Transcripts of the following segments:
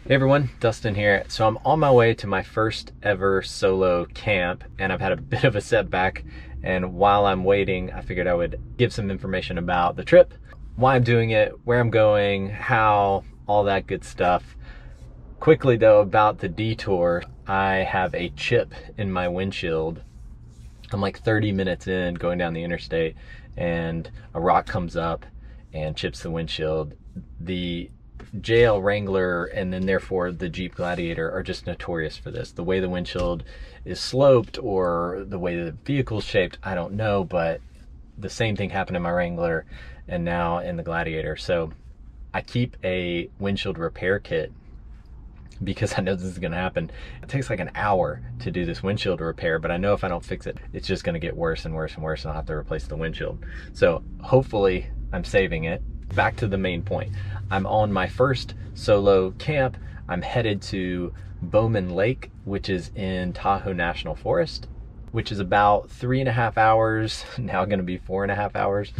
Hey everyone, Dustin here. So I'm on my way to my first ever solo camp, and I've had a bit of a setback, and while I'm waiting I figured I would give some information about the trip, why I'm doing it, where I'm going, how, all that good stuff. Quickly though, about the detour, I have a chip in my windshield. I'm like 30 minutes in going down the interstate and a rock comes up and chips the windshield. The JL Wrangler and then therefore the Jeep Gladiator are just notorious for this. The way the windshield is sloped or the way the vehicle's shaped, I don't know, but the same thing happened in my Wrangler and now in the Gladiator. So I keep a windshield repair kit because I know this is gonna happen. It takes like an hour to do this windshield repair, but I know if I don't fix it, it's just gonna get worse and worse and worse, and I'll have to replace the windshield. So hopefully I'm saving it. Back to the main point. I'm on my first solo camp. I'm headed to Bowman Lake, which is in Tahoe National Forest, which is about 3.5 hours, now gonna be 4.5 hours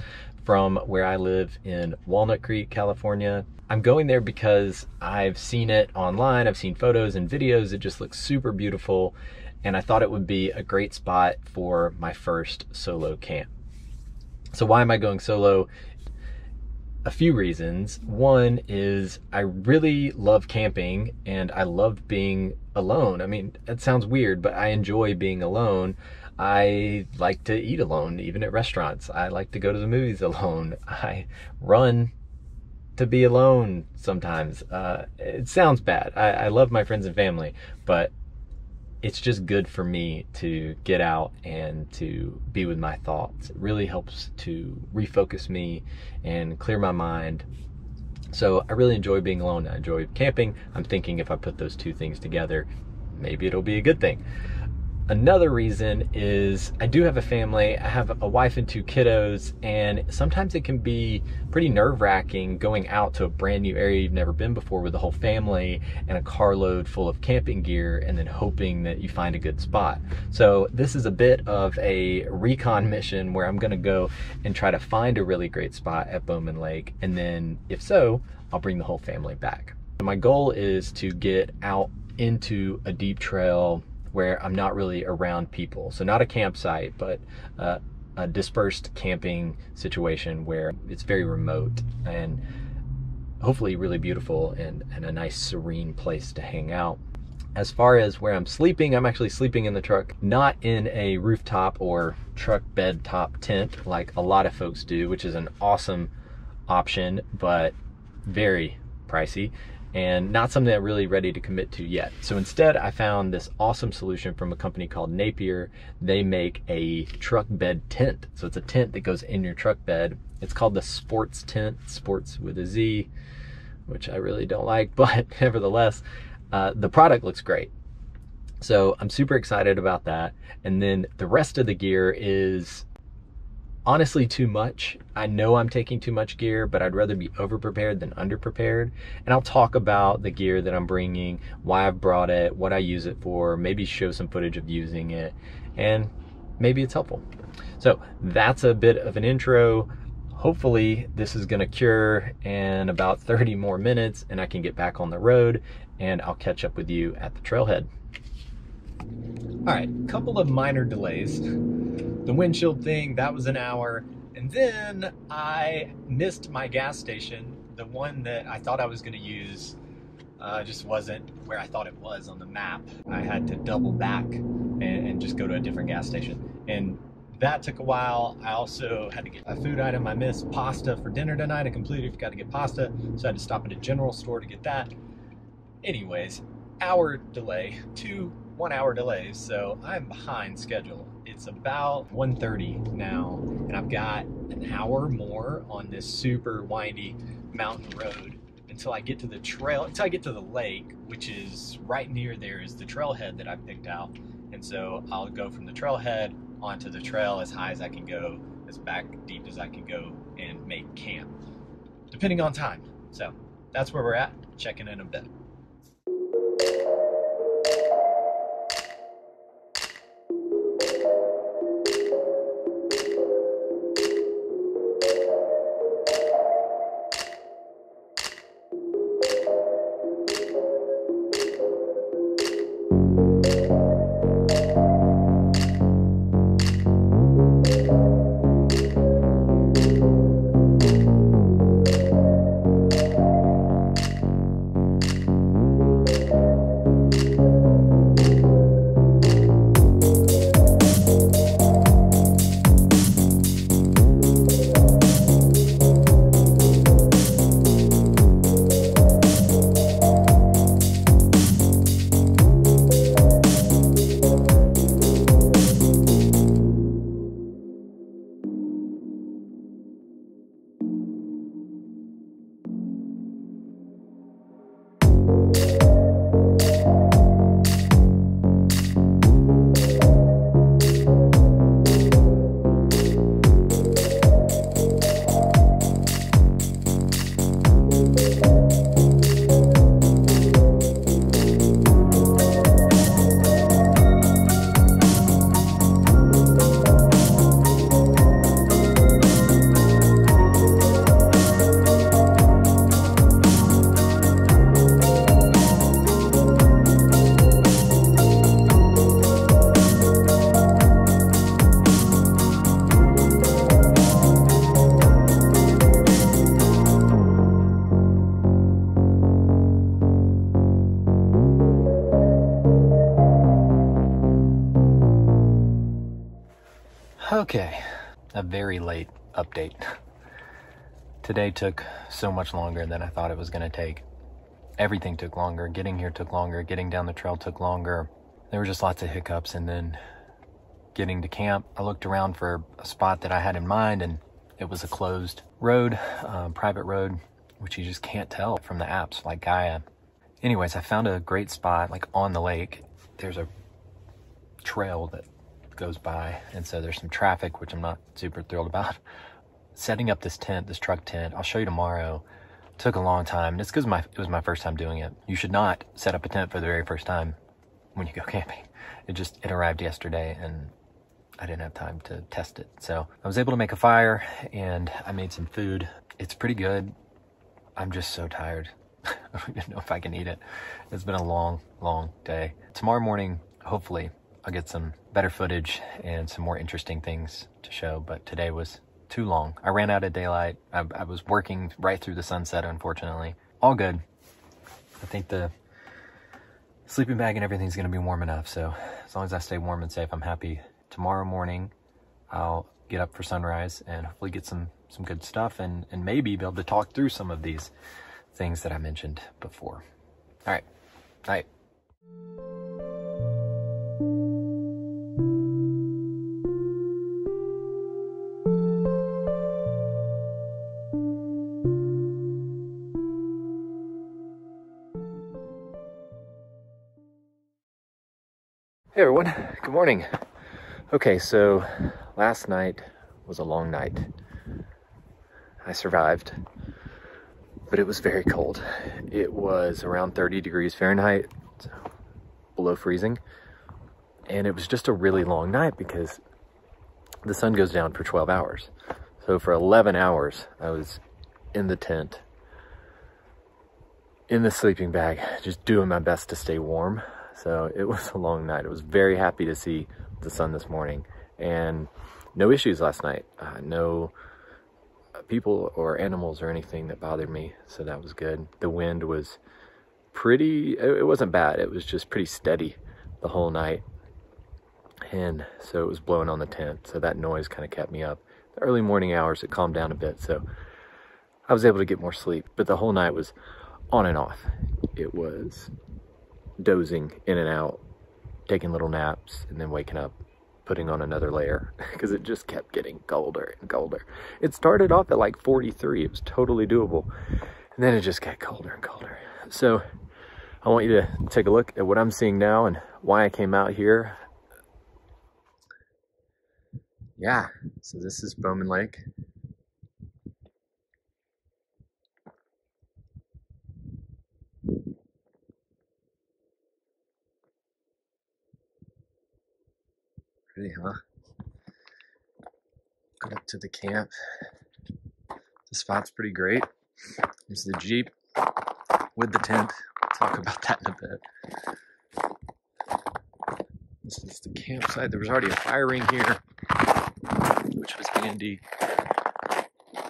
from where I live in Walnut Creek, California. I'm going there because I've seen it online, I've seen photos and videos, it just looks super beautiful, and I thought it would be a great spot for my first solo camp. So why am I going solo? A few reasons. One is I really love camping and I love being alone. I mean, it sounds weird, but I enjoy being alone. I like to eat alone, even at restaurants. I like to go to the movies alone. I run to be alone sometimes. It sounds bad. I love my friends and family, but it's just good for me to get out and to be with my thoughts. It really helps to refocus me and clear my mind. So I really enjoy being alone. I enjoy camping. I'm thinking if I put those two things together, maybe it'll be a good thing. Another reason is I do have a family. I have a wife and 2 kiddos, and sometimes it can be pretty nerve-wracking going out to a brand new area you've never been before with the whole family and a carload full of camping gear and then hoping that you find a good spot. So this is a bit of a recon mission where I'm gonna go and try to find a really great spot at Bowman Lake, and then if so, I'll bring the whole family back. My goal is to get out into a deep trail where I'm not really around people. So not a campsite, but a dispersed camping situation where it's very remote and hopefully really beautiful and a nice serene place to hang out. As far as where I'm sleeping, I'm actually sleeping in the truck, not in a rooftop or truck bed top tent like a lot of folks do, which is an awesome option, but very pricey and not something I'm really ready to commit to yet. So instead, I found this awesome solution from a company called Napier. They make a truck bed tent. So it's a tent that goes in your truck bed. It's called the Sports Tent, sports with a Z, which I really don't like, but nevertheless, the product looks great. So I'm super excited about that. And then the rest of the gear is honestly too much. I know I'm taking too much gear, but I'd rather be over-prepared than under-prepared. And I'll talk about the gear that I'm bringing, why I've brought it, what I use it for, maybe show some footage of using it, and maybe it's helpful. So that's a bit of an intro. Hopefully this is gonna cure in about 30 more minutes and I can get back on the road and I'll catch up with you at the trailhead. All right, couple of minor delays. The windshield thing, that was an hour. And then I missed my gas station. The one that I thought I was gonna use just wasn't where I thought it was on the map. I had to double back and just go to a different gas station. And that took a while. I also had to get a food item. I missed pasta for dinner tonight. I completely forgot to get pasta, so I had to stop at a general store to get that. Anyways, hour delay, 2 1-hour delays, so I'm behind schedule. It's about 1:30 now, and I've got an hour more on this super windy mountain road until I get to the trail, until I get to the lake, which is right near there is the trailhead that I picked out. And so I'll go from the trailhead onto the trail as high as I can go, as back deep as I can go, and make camp, depending on time. So that's where we're at. Checking in a bit. Okay, a very late update. Today took so much longer than I thought it was going to take. Everything took longer. Getting here took longer. Getting down the trail took longer. There were just lots of hiccups, and then getting to camp, I looked around for a spot that I had in mind, and it was a closed road, private road, which you just can't tell from the apps like Gaia. Anyways, I found a great spot like on the lake. There's a trail that goes by, and so there's some traffic, which I'm not super thrilled about. Setting up this tent, this truck tent, I'll show you tomorrow, took a long time. And it's because it was my first time doing it. You should not set up a tent for the very first time when you go camping. It arrived yesterday, and I didn't have time to test it. So I was able to make a fire, and I made some food. It's pretty good. I'm just so tired. I don't even know if I can eat it. It's been a long, long day. Tomorrow morning, hopefully, I'll get some better footage and some more interesting things to show, but today was too long. I ran out of daylight. I was working right through the sunset, unfortunately. All good. I think the sleeping bag and everything's gonna be warm enough, so as long as I stay warm and safe, I'm happy. Tomorrow morning, I'll get up for sunrise and hopefully get some good stuff and maybe be able to talk through some of these things that I mentioned before. All right, night. Hey everyone, good morning. Okay, so last night was a long night. I survived, but it was very cold. It was around 30 degrees Fahrenheit, so below freezing. And it was just a really long night because the sun goes down for 12 hours. So for 11 hours, I was in the tent, in the sleeping bag, just doing my best to stay warm. So it was a long night. I was very happy to see the sun this morning, and no issues last night. No people or animals or anything that bothered me, so that was good. The wind was it wasn't bad. It was just pretty steady the whole night, and so it was blowing on the tent, so that noise kind of kept me up. The early morning hours, it calmed down a bit, so I was able to get more sleep, but the whole night was on and off. It was dozing in and out, taking little naps, and then waking up, putting on another layer because it just kept getting colder and colder. It started off at like 43. It was totally doable, and then it just got colder and colder. So I want you to take a look at what I'm seeing now and why I came out here. Yeah, so this is Bowman Lake. Pretty, huh? Got up to the camp. The spot's pretty great. There's the Jeep with the tent. I'll talk about that in a bit. This is the campsite. There was already a fire ring here, which was handy.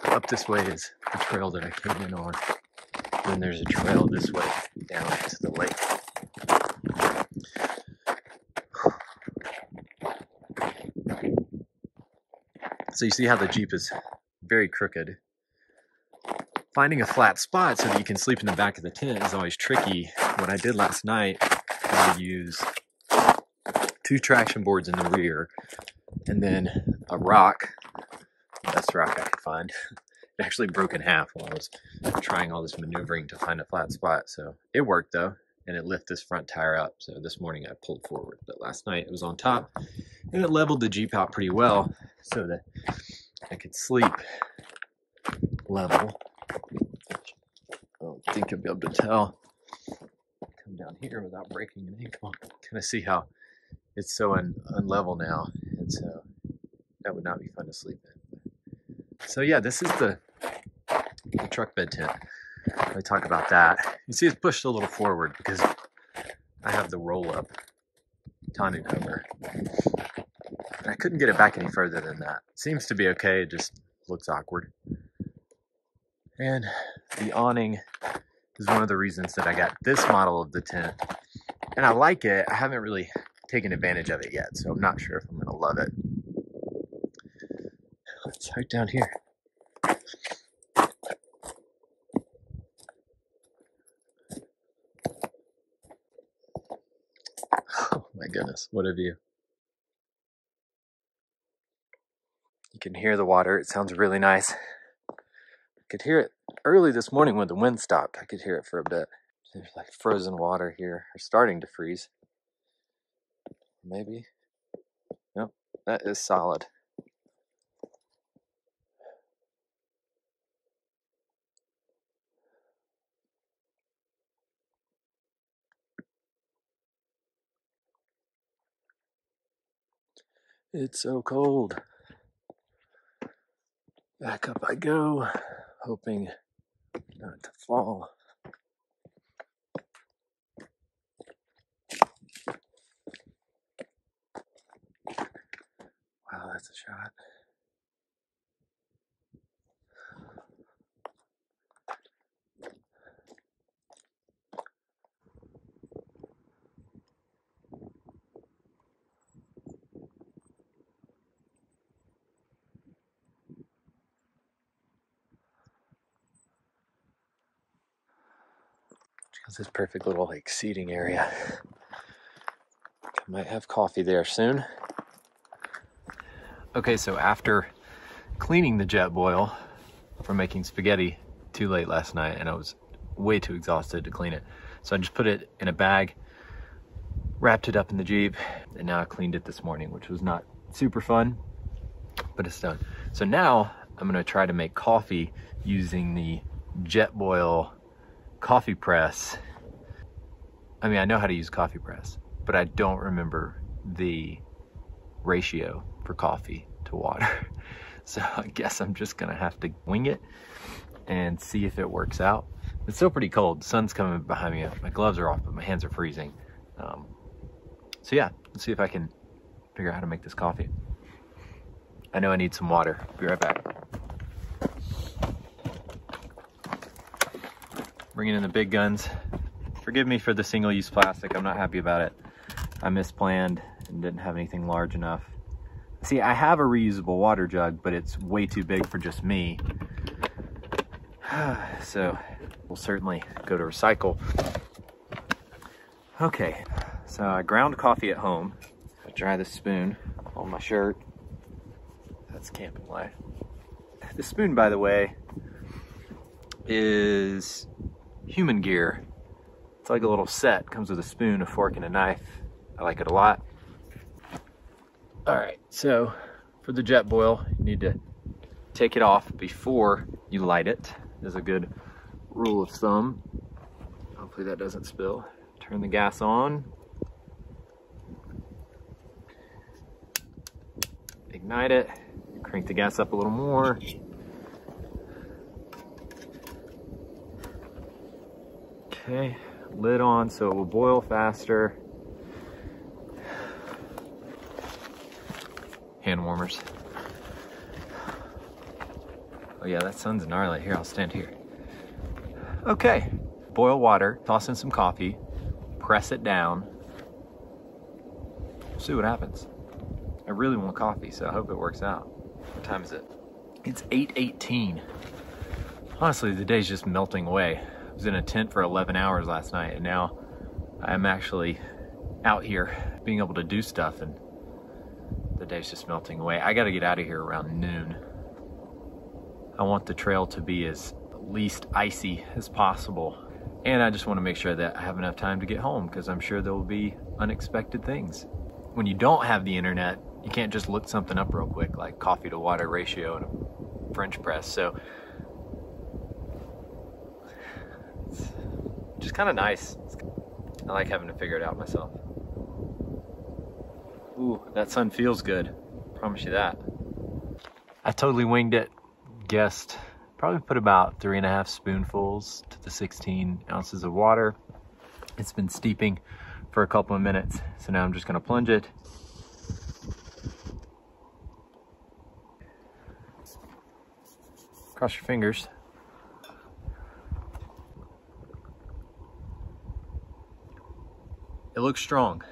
Up this way is the trail that I came in on. Then there's a trail this way down to the lake. So you see how the Jeep is very crooked. Finding a flat spot so that you can sleep in the back of the tent is always tricky. What I did last night, I used 2 traction boards in the rear and then a rock, the best rock I could find. It actually broke in half while I was trying all this maneuvering to find a flat spot. So it worked though, and it lifted this front tire up. So this morning I pulled forward, but last night it was on top and it leveled the Jeep out pretty well so that I could sleep level. I don't think you'll be able to tell. Come down here without breaking an ankle. Kind of see how it's so unlevel now, and so that would not be fun to sleep in. So yeah, this is the truck bed tent. Let me talk about that. You see it's pushed a little forward because I have the roll-up tonneau cover. And I couldn't get it back any further than that. It seems to be okay, it just looks awkward. And the awning is one of the reasons that I got this model of the tent. And I like it. I haven't really taken advantage of it yet, so I'm not sure if I'm gonna love it. It's right down here. Oh my goodness, what a view. You can hear the water. It sounds really nice. I could hear it early this morning when the wind stopped. I could hear it for a bit. There's like frozen water here, or starting to freeze. Maybe. Nope, that is solid. It's so cold. Back up I go, hoping not to fall. Wow, that's a shot. It's this perfect little like seating area. I might have coffee there soon. Okay, so after cleaning the Jetboil from making spaghetti too late last night, and I was way too exhausted to clean it, so I just put it in a bag, wrapped it up in the Jeep, and now I cleaned it this morning, which was not super fun, but it's done. So now I'm gonna try to make coffee using the Jetboil coffee press. I mean, I know how to use coffee press, but I don't remember the ratio for coffee to water. So I guess I'm just gonna have to wing it and see if it works out. It's still pretty cold. The sun's coming behind me. My gloves are off, but my hands are freezing. So yeah, let's see if I can figure out how to make this coffee. I know I need some water. Be right back. Bringing in the big guns. Forgive me for the single-use plastic. I'm not happy about it. I misplanned and didn't have anything large enough. See, I have a reusable water jug, but it's way too big for just me. So we'll certainly go to recycle. Okay, so I ground coffee at home. I dry the spoon on my shirt. That's camping life. The spoon, by the way, is human gear. It's like a little set. Comes with a spoon, a fork, and a knife. I like it a lot. All right, so for the Jetboil, you need to take it off before you light it. There's a good rule of thumb. Hopefully that doesn't spill. Turn the gas on. Ignite it. Crank the gas up a little more. Okay, lid on so it will boil faster. Hand warmers. Oh yeah, that sun's gnarly. Here, I'll stand here. Okay, boil water, toss in some coffee, press it down. See what happens. I really want coffee, so I hope it works out. What time is it? It's 8:18. Honestly, the day's just melting away. I was in a tent for 11 hours last night, and now I'm actually out here being able to do stuff, and the day's just melting away. I gotta get out of here around noon. I want the trail to be as least icy as possible. And I just want to make sure that I have enough time to get home, because I'm sure there will be unexpected things. When you don't have the internet, you can't just look something up real quick, like coffee to water ratio and a French press. So it's just kind of nice. I like having to figure it out myself. Ooh, that sun feels good. Promise you that. I totally winged it. Guessed probably put about 3.5 spoonfuls to the 16 ounces of water. It's been steeping for a couple of minutes, so now I'm just gonna plunge it. Cross your fingers. It looks strong,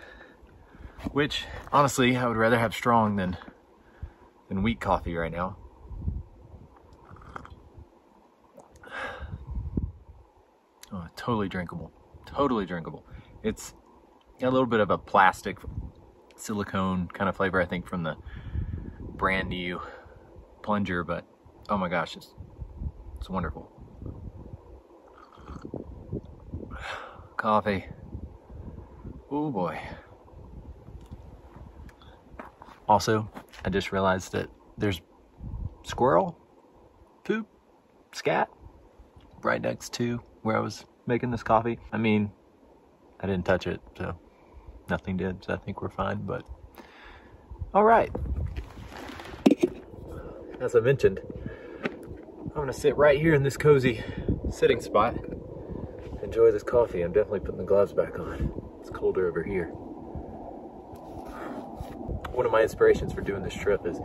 which honestly I would rather have strong than weak coffee right now. totally drinkable. Totally drinkable. It's got a little bit of a plastic silicone kind of flavor, I think, from the brand new plunger, but oh my gosh, it's wonderful. Coffee. Oh boy. Also, I just realized that there's squirrel poop, scat, right next to where I was making this coffee. I mean, I didn't touch it, so nothing did, so I think we're fine, but all right. As I mentioned, I'm gonna sit right here in this cozy sitting spot, enjoy this coffee. I'm definitely putting the gloves back on. It's colder over here. One of my inspirations for doing this trip is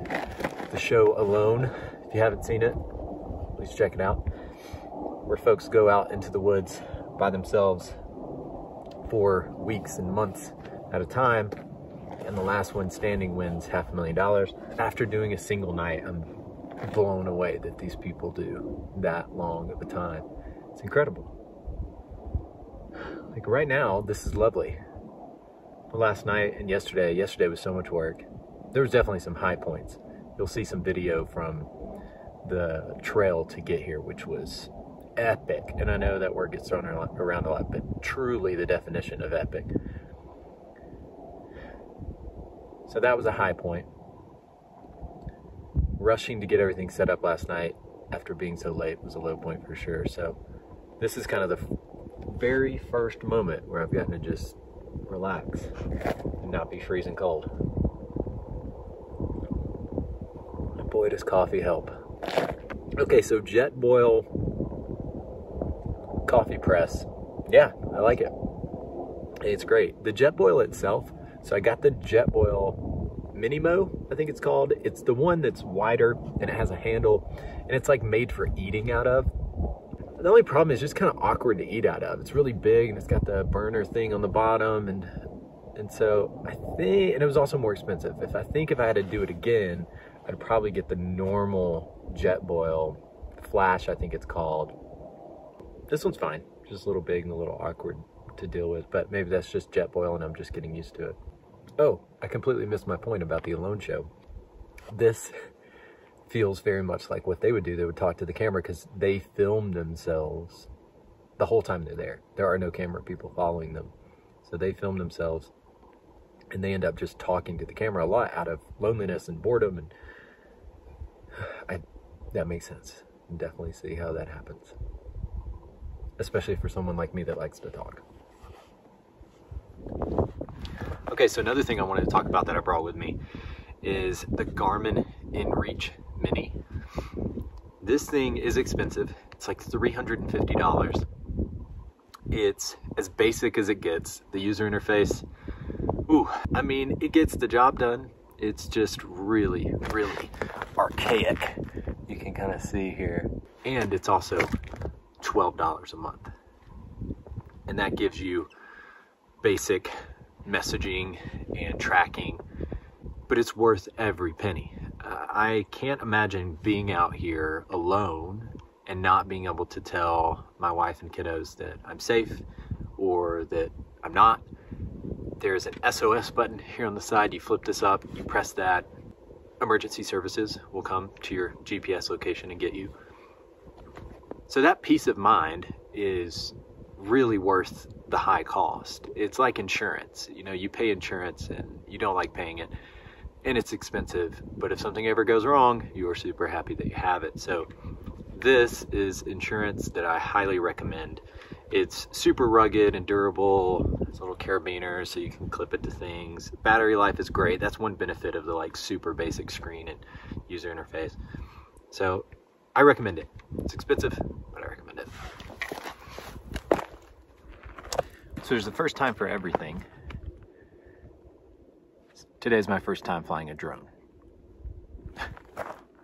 the show Alone. If you haven't seen it, please check it out. Where folks go out into the woods by themselves for weeks and months at a time, and the last one standing wins $500,000. After doing a single night, I'm blown away that these people do that long of a time. It's incredible. Like right now, this is lovely. Last night and yesterday was so much work. There was definitely some high points. You'll see some video from the trail to get here, which was epic. And I know that word gets thrown around a lot, but truly the definition of epic. So that was a high point. Rushing to get everything set up last night after being so late was a low point for sure. So this is kind of the very first moment where I've gotten to just relax and not be freezing cold. And boy, does coffee help. Okay, so Jetboil coffee press. Yeah, I like it. It's great. The Jetboil itself, so I got the Jetboil Minimo, I think it's called. It's the one that's wider and it has a handle and it's like made for eating out of. The only problem is just kind of awkward to eat out of. It's really big and it's got the burner thing on the bottom, and so I think, and it was also more expensive. If I had to do it again, I'd probably get the normal Jetboil Flash, I think it's called. This one's fine, just a little big and a little awkward to deal with, but maybe that's just Jetboil and I'm just getting used to it. Oh, I completely missed my point about the Alone show. This feels very much like what they would do. They would talk to the camera because they film themselves the whole time they're there. There are no camera people following them. So they film themselves and they end up just talking to the camera a lot out of loneliness and boredom. And that makes sense. I can definitely see how that happens. Especially for someone like me that likes to talk. Okay, so another thing I wanted to talk about that I brought with me is the Garmin InReach Mini. This thing is expensive. It's like $350. It's as basic as it gets. The user interface, ooh, I mean, it gets the job done. It's just really, really archaic. You can kind of see here. And it's also $12 a month. And that gives you basic messaging and tracking, but it's worth every penny. I can't imagine being out here alone and not being able to tell my wife and kiddos that I'm safe or that I'm not. There's an SOS button here on the side. You flip this up, you press that, emergency services will come to your GPS location and get you. So that peace of mind is really worth the high cost. It's like insurance. You know, you pay insurance and you don't like paying it and it's expensive, but if something ever goes wrong, you are super happy that you have it. So this is insurance that I highly recommend. It's super rugged and durable. It's a little carabiner so you can clip it to things. Battery life is great. That's one benefit of the like super basic screen and user interface. So I recommend it. It's expensive, but I recommend it. So there's the first time for everything. Today's my first time flying a drone.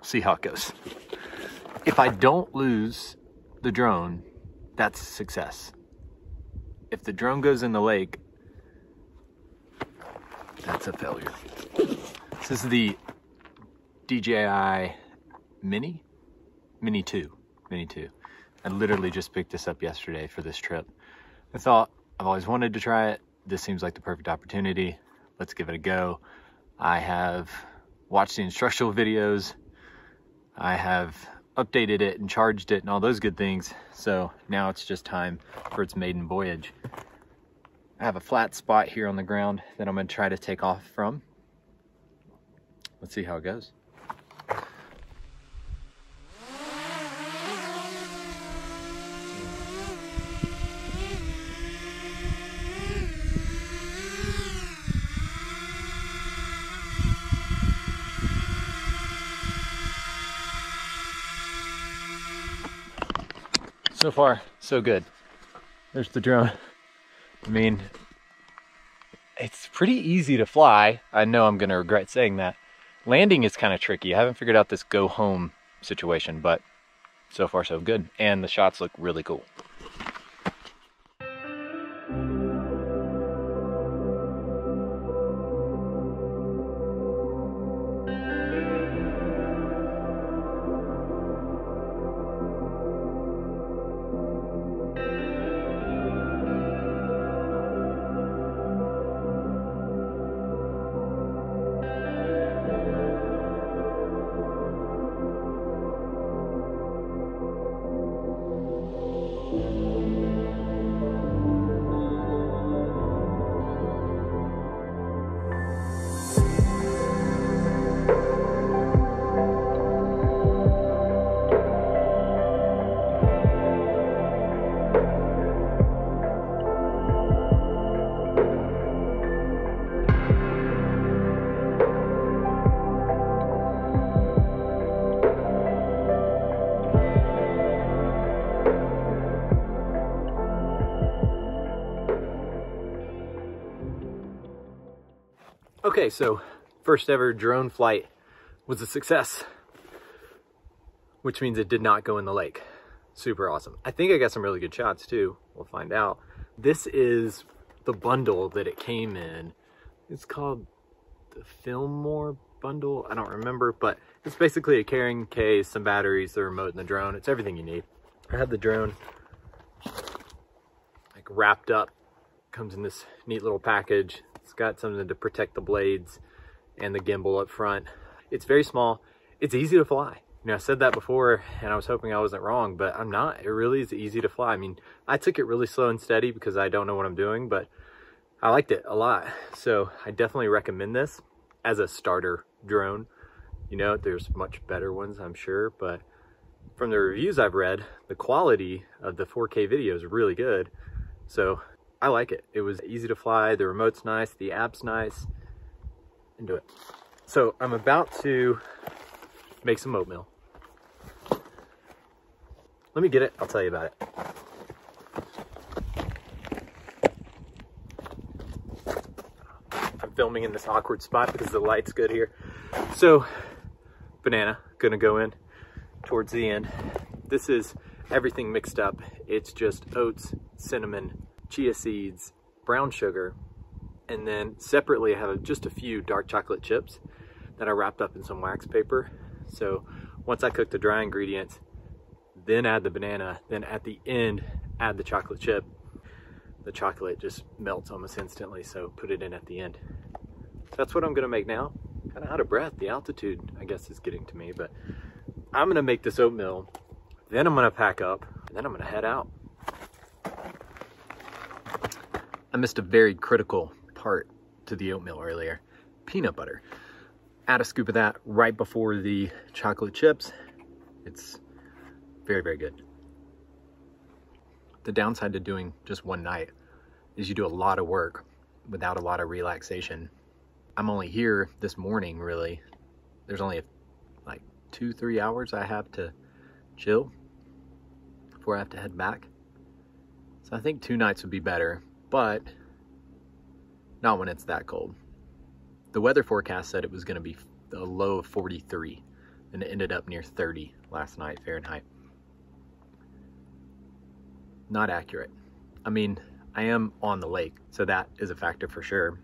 See how it goes. If I don't lose the drone, that's success. If the drone goes in the lake, that's a failure. This is the DJI Mini 2. I literally just picked this up yesterday for this trip. I thought I've always wanted to try it. This seems like the perfect opportunity. Let's give it a go. I have watched the instructional videos. I have updated it and charged it and all those good things. So now it's just time for its maiden voyage. I have a flat spot here on the ground that I'm going to try to take off from. Let's see how it goes. So far, so good. There's the drone. I mean, it's pretty easy to fly. I know I'm gonna regret saying that. Landing is kind of tricky. I haven't figured out this go home situation, but so far so good. And the shots look really cool. Okay, so first ever drone flight was a success, which means it did not go in the lake. Super awesome. I think I got some really good shots too. We'll find out. This is the bundle that it came in. It's called the Fillmore bundle. I don't remember, but it's basically a carrying case, some batteries, the remote, and the drone. It's everything you need. I had the drone like wrapped up. Comes in this neat little package. It's got something to protect the blades and the gimbal up front. It's very small. It's easy to fly. You know, I said that before and I was hoping I wasn't wrong, but I'm not. It really is easy to fly. I mean, I took it really slow and steady because I don't know what I'm doing, but I liked it a lot. So I definitely recommend this as a starter drone. You know, there's much better ones, I'm sure, but from the reviews I've read, the quality of the 4K video is really good. So I like it. It was easy to fly. The remote's nice. The app's nice. Into it. So I'm about to make some oatmeal. Let me get it. I'll tell you about it. I'm filming in this awkward spot because the light's good here. So banana, gonna go in towards the end. This is everything mixed up. It's just oats, cinnamon, chia seeds, brown sugar, and then separately I have just a few dark chocolate chips that I wrapped up in some wax paper. So once I cook the dry ingredients, then add the banana, then at the end add the chocolate chip. The chocolate just melts almost instantly, so put it in at the end. That's what I'm gonna make now. Kind of out of breath. The altitude, I guess, is getting to me, but I'm gonna make this oatmeal, then I'm gonna pack up, and then I'm gonna head out. I missed a very critical part to the oatmeal earlier. Peanut butter. Add a scoop of that right before the chocolate chips. It's very, very good. The downside to doing just one night is you do a lot of work without a lot of relaxation. I'm only here this morning, really. There's only like 2-3 hours I have to chill before I have to head back. So I think 2 nights would be better, but not when it's that cold. The weather forecast said it was gonna be a low of 43, and it ended up near 30 last night, Fahrenheit. Not accurate. I mean, I am on the lake, so that is a factor for sure.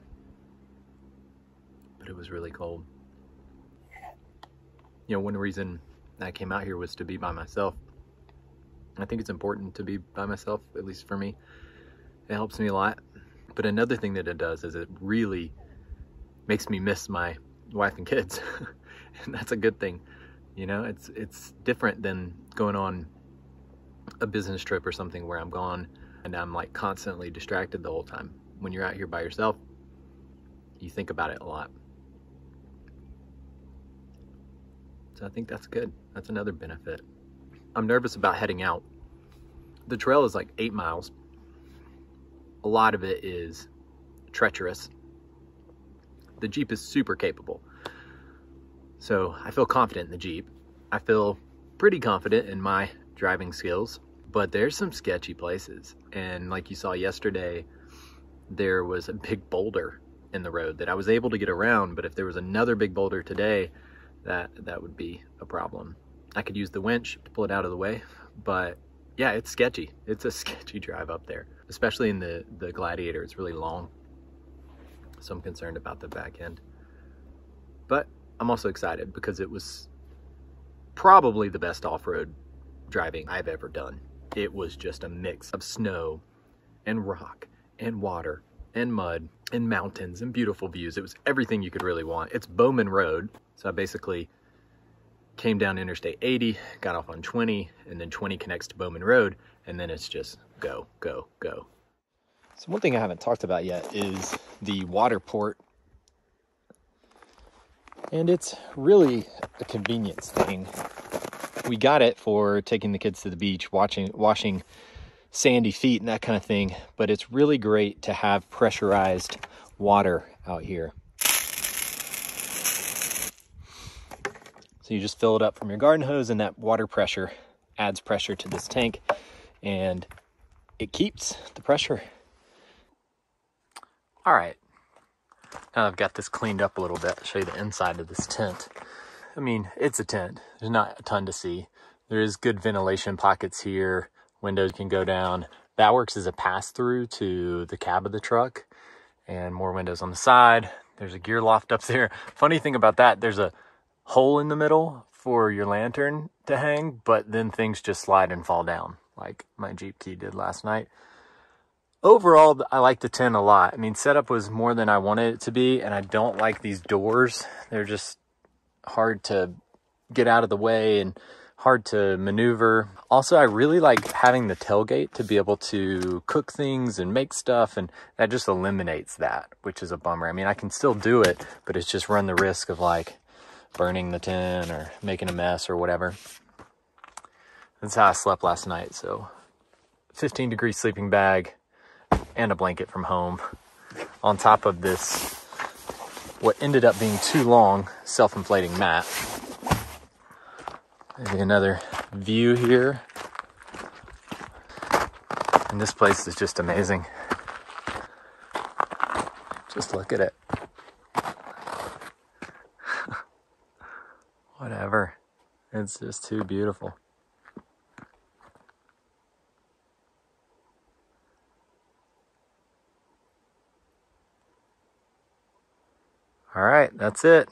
But it was really cold. You know, one reason I came out here was to be by myself. I think it's important to be by myself, at least for me. It helps me a lot. But another thing that it does is it really makes me miss my wife and kids. And that's a good thing. You know, it's different than going on a business trip or something where I'm gone and I'm like constantly distracted the whole time. When you're out here by yourself, you think about it a lot. So I think that's good. That's another benefit. I'm nervous about heading out. The trail is like 8 miles. A lot of it is treacherous. The Jeep is super capable. So I feel confident in the Jeep. I feel pretty confident in my driving skills, but there's some sketchy places. And like you saw yesterday, there was a big boulder in the road that I was able to get around, but if there was another big boulder today, that would be a problem. I could use the winch to pull it out of the way, but yeah, it's sketchy. It's a sketchy drive up there, especially in the Gladiator. It's really long, so I'm concerned about the back end. But I'm also excited because it was probably the best off-road driving I've ever done. It was just a mix of snow and rock and water and mud and mountains and beautiful views. It was everything you could really want. It's Bowman Road, so I basically came down Interstate 80, got off on 20, and then 20 connects to Bowman Road, and then it's just go, go, go. So one thing I haven't talked about yet is the water port. And it's really a convenience thing. We got it for taking the kids to the beach, washing sandy feet and that kind of thing, but it's really great to have pressurized water out here. So you just fill it up from your garden hose, and that water pressure adds pressure to this tank, and it keeps the pressure. All right, now I've got this cleaned up a little bit. I'll show you the inside of this tent. I mean, it's a tent. There's not a ton to see. There is good ventilation pockets here. Windows can go down. That works as a pass-through to the cab of the truck, and more windows on the side. There's a gear loft up there. Funny thing about that, there's a hole in the middle for your lantern to hang, but then things just slide and fall down like my Jeep key did last night. Overall, I like the tent a lot. I mean, setup was more than I wanted it to be, and I don't like these doors. They're just hard to get out of the way and hard to maneuver. Also, I really like having the tailgate to be able to cook things and make stuff, and that just eliminates that, which is a bummer. I mean, I can still do it, but it's just run the risk of like burning the tent or making a mess or whatever. That's how I slept last night. So 15-degree sleeping bag and a blanket from home on top of this, what ended up being too long, self-inflating mat. Maybe another view here. And this place is just amazing. Just look at it. Whatever. It's just too beautiful. All right, that's it.